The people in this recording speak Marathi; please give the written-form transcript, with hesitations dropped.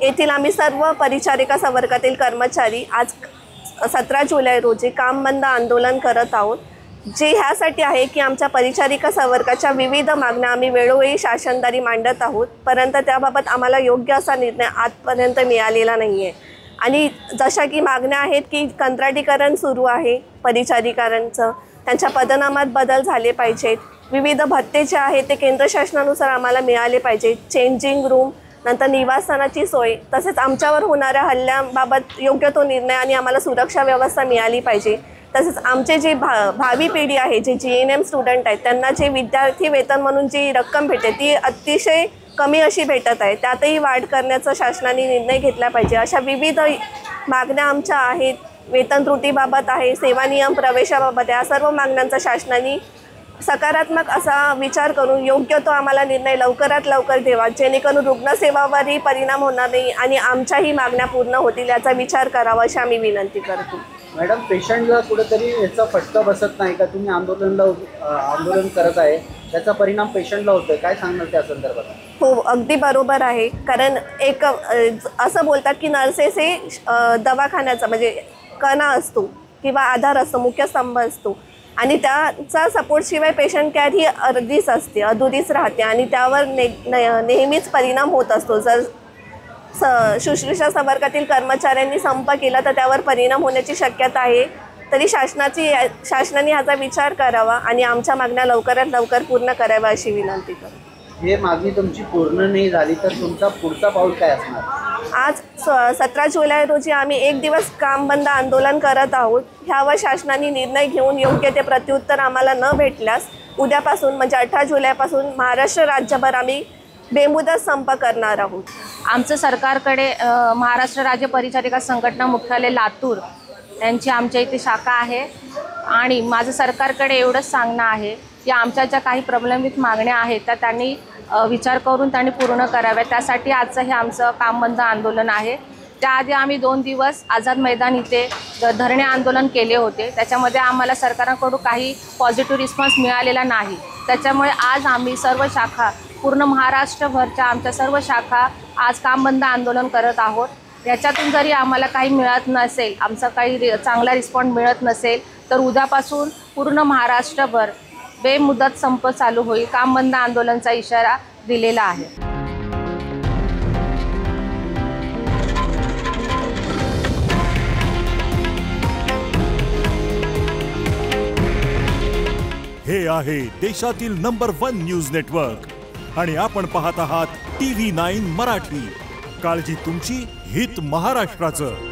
येथील आम्ही सर्व परिचारिका संवर्गातील कर्मचारी आज 17 जुलै रोजी काम बंद आंदोलन करत आहोत, जे ह्यासाठी आहे की आमच्या परिचारिका संवर्गाच्या विविध मागण्या आम्ही वेळोवेळी शासनदारी मांडत आहोत, परंतु त्याबाबत आम्हाला योग्य असा निर्णय आजपर्यंत मिळालेला नाही आहे। आणि जशा की मागण्या आहेत की कंत्राटीकरण सुरू आहे परिचारिकांचं, त्यांच्या पदनामात बदल झाले पाहिजेत, विविध भत्ते जे आहेत ते केंद्र शासनानुसार आम्हाला मिळाले पाहिजेत, चेंजिंग रूम, नंतर निवासस्थानाची सोय, तसेच आमच्यावर होणाऱ्या हल्ल्याबाबत योग्य तो निर्णय आणि आम्हाला सुरक्षा व्यवस्था मिळाली पाहिजे। तसेच आमचे जे भावी पिढी आहे, जे GNM स्टुडंट आहेत, त्यांना जे विद्यार्थी वेतन म्हणून जी रक्कम भेटते ती अतिशय कमी अशी भेटत आहे, त्यातही वाढ करण्याचा शासनाने निर्णय घेतला पाहिजे। अशा विविध मागण्या आमच्या आहेत, वेतन त्रुटीबाबत आहे, सेवा नियम प्रवेशाबाबत या सर्व मागण्यांचा शासनाने सकारात्मक असा विचार करून योग्य तो आम्हाला निर्णय लवकरात लवकर द्यावा, जेणेकरून रुग्णसेवावरही परिणाम होणार नाही आणि आमच्याही मागण्या पूर्ण होतील याचा विचार करावा अशी आम्ही विनंती करतो। मॅडम, पेशंटला कुठेतरी याचा फटका बसत नाही का? तुम्ही आंदोलन करत आहे, त्याचा परिणाम पेशंटला होतोय, काय सांगणार त्या संदर्भात? हो, अगदी बरोबर आहे। कारण एक असं बोलतात की नर्सेस हे दवाखान्याचा म्हणजे कणा असतो किंवा आधार असतो, मुख्य स्तंभ असतो आणि त्याचा सपोर्टशिवाय पेशंट केअर ही अर्धीच असते, अधुरीच राहते आणि त्यावर नेहमीच परिणाम होत असतो। जर शुश्रूषा संवर्गातील कर्मचाऱ्यांनी संप केला तर त्यावर परिणाम होण्याची शक्यता आहे, तरी शासनाने ह्याचा विचार करावा आणि आमच्या मागण्या लवकरात लवकर पूर्ण कराव्या अशी विनंती करतो। हे मागणी तुमची पूर्ण नाही झाली तर तुमचा पुढचा पाऊल काय असणार? आज 17 जुलै रोजी आम्ही 1 दिवस काम बंद आंदोलन करत आहोत। ह्यावर शासनाने निर्णय घेऊन योग्य ते प्रत्युत्तर आम्हाला न भेटल्यास उद्यापासून म्हणजे 18 जुलैपासून महाराष्ट्र राज्यभर आम्ही बेमुदत संप करणार आहोत। आमचं सरकारकडे महाराष्ट्र राज्य परिचारिका संघटना मुख्यालय लातूर यांची आमच्या इथे शाखा आहे आणि माझं सरकारकडे एवढंच सांगणं आहे की आमच्या ज्या काही प्रलंबित मागण्या आहेत त्या त्यांनी विचार करून त्यांनी पूर्ण कराव्या, त्यासाठी आजचं हे आमचं काम बंद आंदोलन आहे। त्याआधी आम्ही 2 दिवस आझाद मैदान इथे धरणे आंदोलन केले होते, त्याच्यामध्ये आम्हाला सरकारकडून काही पॉझिटिव्ह रिस्पॉन्स मिळालेला नाही, त्याच्यामुळे आज आम्ही सर्व शाखा पूर्ण महाराष्ट्रभरच्या आमच्या सर्व शाखा आज काम बंद आंदोलन करत आहोत। याच्यातून जरी आम्हाला काही मिळत नसेल, आमचा काही चांगला रिस्पॉन्स मिळत नसेल तर उद्यापासून पूर्ण महाराष्ट्रभर बेमुदत संप चालू होईल, काम बंद आंदोलनाचा इशारा दिलेला आहे। हे आहे देशातील नंबर 1 न्यूज नेटवर्क आणि आपण पाहत आहात TV9 मराठी। काळजी तुमची, हित महाराष्ट्राचं।